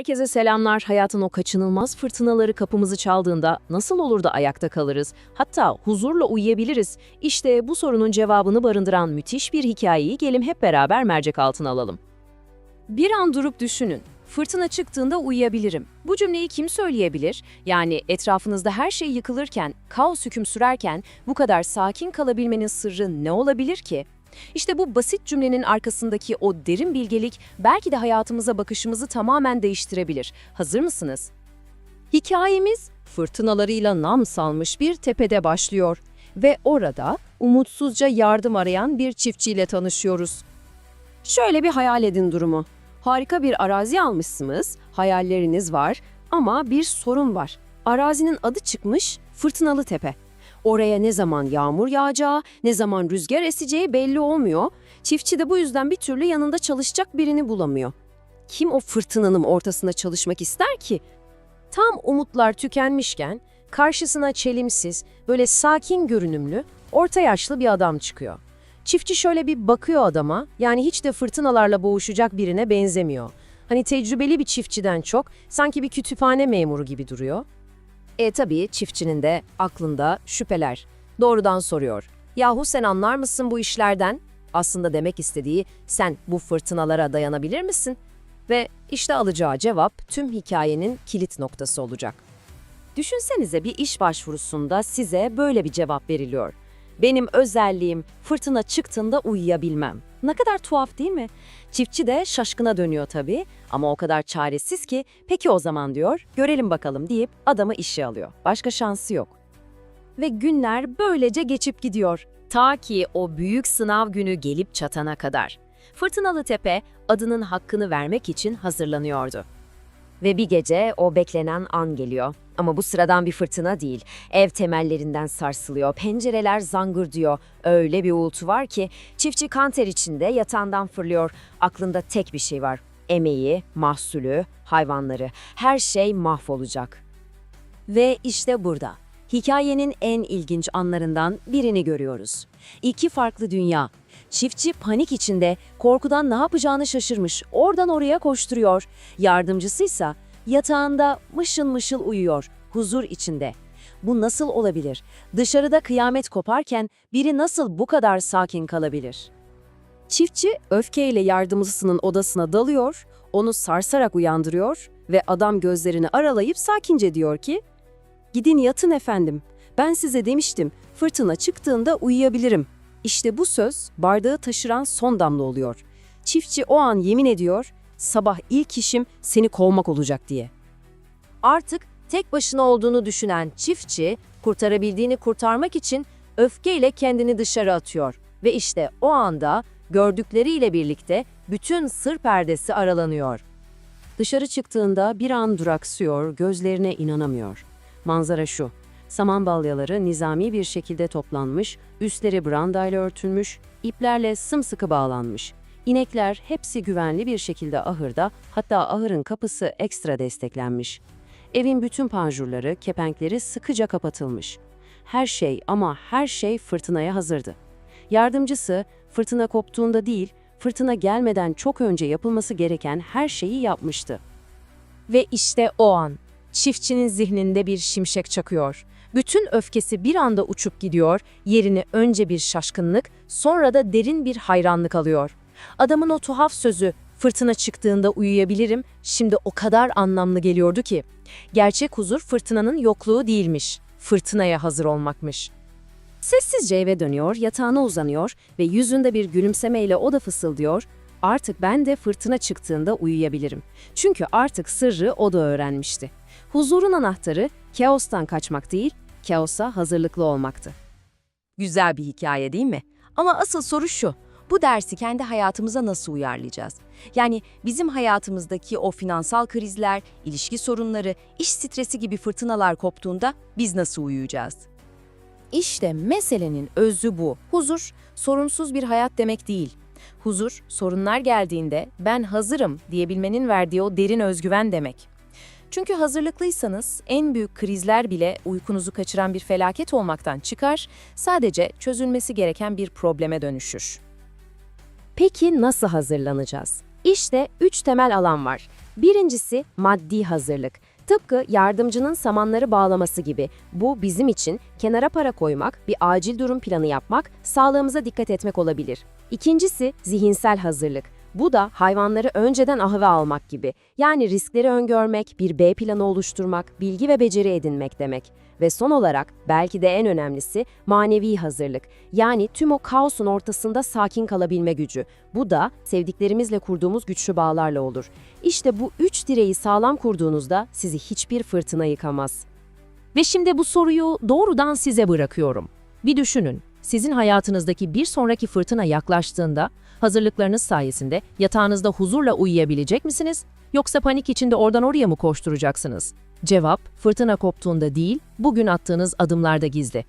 Herkese selamlar. Hayatın o kaçınılmaz fırtınaları kapımızı çaldığında nasıl olur da ayakta kalırız? Hatta huzurla uyuyabiliriz. İşte bu sorunun cevabını barındıran müthiş bir hikayeyi gelin hep beraber mercek altına alalım. Bir an durup düşünün. Fırtına çıktığında uyuyabilirim. Bu cümleyi kim söyleyebilir? Yani etrafınızda her şey yıkılırken, kaos hüküm sürerken bu kadar sakin kalabilmenin sırrı ne olabilir ki? İşte bu basit cümlenin arkasındaki o derin bilgelik belki de hayatımıza bakışımızı tamamen değiştirebilir. Hazır mısınız? Hikayemiz fırtınalarıyla nam salmış bir tepede başlıyor ve orada umutsuzca yardım arayan bir çiftçiyle tanışıyoruz. Şöyle bir hayal edin durumu. Harika bir arazi almışsınız, hayalleriniz var ama bir sorun var. Arazinin adı çıkmış Fırtınalı Tepe. Oraya ne zaman yağmur yağacağı, ne zaman rüzgar eseceği belli olmuyor. Çiftçi de bu yüzden bir türlü yanında çalışacak birini bulamıyor. Kim o fırtınanın ortasında çalışmak ister ki? Tam umutlar tükenmişken karşısına çelimsiz, böyle sakin görünümlü, orta yaşlı bir adam çıkıyor. Çiftçi şöyle bir bakıyor adama, yani hiç de fırtınalarla boğuşacak birine benzemiyor. Hani tecrübeli bir çiftçiden çok, sanki bir kütüphane memuru gibi duruyor. Tabii çiftçinin de aklında şüpheler. Doğrudan soruyor. Yahu sen anlar mısın bu işlerden? Aslında demek istediği sen bu fırtınalara dayanabilir misin? Ve işte alacağı cevap tüm hikayenin kilit noktası olacak. Düşünsenize bir iş başvurusunda size böyle bir cevap veriliyor. Benim özelliğim fırtına çıktığında uyuyabilmem. Ne kadar tuhaf değil mi? Çiftçi de şaşkına dönüyor tabii ama o kadar çaresiz ki peki o zaman diyor görelim bakalım deyip adamı işe alıyor. Başka şansı yok. Ve günler böylece geçip gidiyor. Ta ki o büyük sınav günü gelip çatana kadar. Fırtınalı Tepe adının hakkını vermek için hazırlanıyordu. Ve bir gece o beklenen an geliyor. Ama bu sıradan bir fırtına değil. Ev temellerinden sarsılıyor, pencereler zangırdıyor. Öyle bir uğultu var ki çiftçi kan ter içinde yatağından fırlıyor. Aklında tek bir şey var. Emeği, mahsulü, hayvanları. Her şey mahvolacak. Ve işte burada. Hikayenin en ilginç anlarından birini görüyoruz. İki farklı dünya. Çiftçi panik içinde, korkudan ne yapacağını şaşırmış. Oradan oraya koşturuyor. Yardımcısıysa yatağında mışıl mışıl uyuyor, huzur içinde. Bu nasıl olabilir? Dışarıda kıyamet koparken biri nasıl bu kadar sakin kalabilir? Çiftçi öfkeyle yardımcısının odasına dalıyor, onu sarsarak uyandırıyor ve adam gözlerini aralayıp sakince diyor ki, "Gidin yatın efendim, ben size demiştim, fırtına çıktığında uyuyabilirim." İşte bu söz bardağı taşıran son damla oluyor. Çiftçi o an yemin ediyor, sabah ilk işim seni kovmak olacak diye. Artık tek başına olduğunu düşünen çiftçi, kurtarabildiğini kurtarmak için öfkeyle kendini dışarı atıyor. Ve işte o anda gördükleriyle birlikte bütün sır perdesi aralanıyor. Dışarı çıktığında bir an duraksıyor, gözlerine inanamıyor. Manzara şu. Saman balyaları nizami bir şekilde toplanmış, üstleri brandayla örtülmüş, iplerle sımsıkı bağlanmış. İnekler hepsi güvenli bir şekilde ahırda, hatta ahırın kapısı ekstra desteklenmiş. Evin bütün panjurları, kepenkleri sıkıca kapatılmış. Her şey ama her şey fırtınaya hazırdı. Yardımcısı fırtına koptuğunda değil, fırtına gelmeden çok önce yapılması gereken her şeyi yapmıştı. Ve işte o an, çiftçinin zihninde bir şimşek çakıyor. Bütün öfkesi bir anda uçup gidiyor, yerini önce bir şaşkınlık, sonra da derin bir hayranlık alıyor. Adamın o tuhaf sözü, fırtına çıktığında uyuyabilirim, şimdi o kadar anlamlı geliyordu ki. Gerçek huzur fırtınanın yokluğu değilmiş, fırtınaya hazır olmakmış. Sessizce eve dönüyor, yatağına uzanıyor ve yüzünde bir gülümsemeyle o da fısıldıyor, "Artık ben de fırtına çıktığında uyuyabilirim." Çünkü artık sırrı o da öğrenmişti. Huzurun anahtarı kaostan kaçmak değil, kaosa hazırlıklı olmaktı. Güzel bir hikaye değil mi? Ama asıl soru şu, bu dersi kendi hayatımıza nasıl uyarlayacağız? Yani bizim hayatımızdaki o finansal krizler, ilişki sorunları, iş stresi gibi fırtınalar koptuğunda biz nasıl uyuyacağız? İşte meselenin özü bu. Huzur, sorunsuz bir hayat demek değil. Huzur, sorunlar geldiğinde ben hazırım diyebilmenin verdiği o derin özgüven demek. Çünkü hazırlıklıysanız en büyük krizler bile uykunuzu kaçıran bir felaket olmaktan çıkar, sadece çözülmesi gereken bir probleme dönüşür. Peki nasıl hazırlanacağız? İşte 3 temel alan var. Birincisi maddi hazırlık. Tıpkı yardımcının samanları bağlaması gibi. Bu bizim için kenara para koymak, bir acil durum planı yapmak, sağlığımıza dikkat etmek olabilir. İkincisi zihinsel hazırlık. Bu da hayvanları önceden ahıva almak gibi. Yani riskleri öngörmek, bir B planı oluşturmak, bilgi ve beceri edinmek demek. Ve son olarak belki de en önemlisi manevi hazırlık. Yani tüm o kaosun ortasında sakin kalabilme gücü. Bu da sevdiklerimizle kurduğumuz güçlü bağlarla olur. İşte bu 3 direği sağlam kurduğunuzda sizi hiçbir fırtına yıkamaz. Ve şimdi bu soruyu doğrudan size bırakıyorum. Bir düşünün, sizin hayatınızdaki bir sonraki fırtına yaklaştığında, hazırlıklarınız sayesinde yatağınızda huzurla uyuyabilecek misiniz? Yoksa panik içinde oradan oraya mı koşturacaksınız? Cevap, fırtına koptuğunda değil, bugün attığınız adımlarda gizli.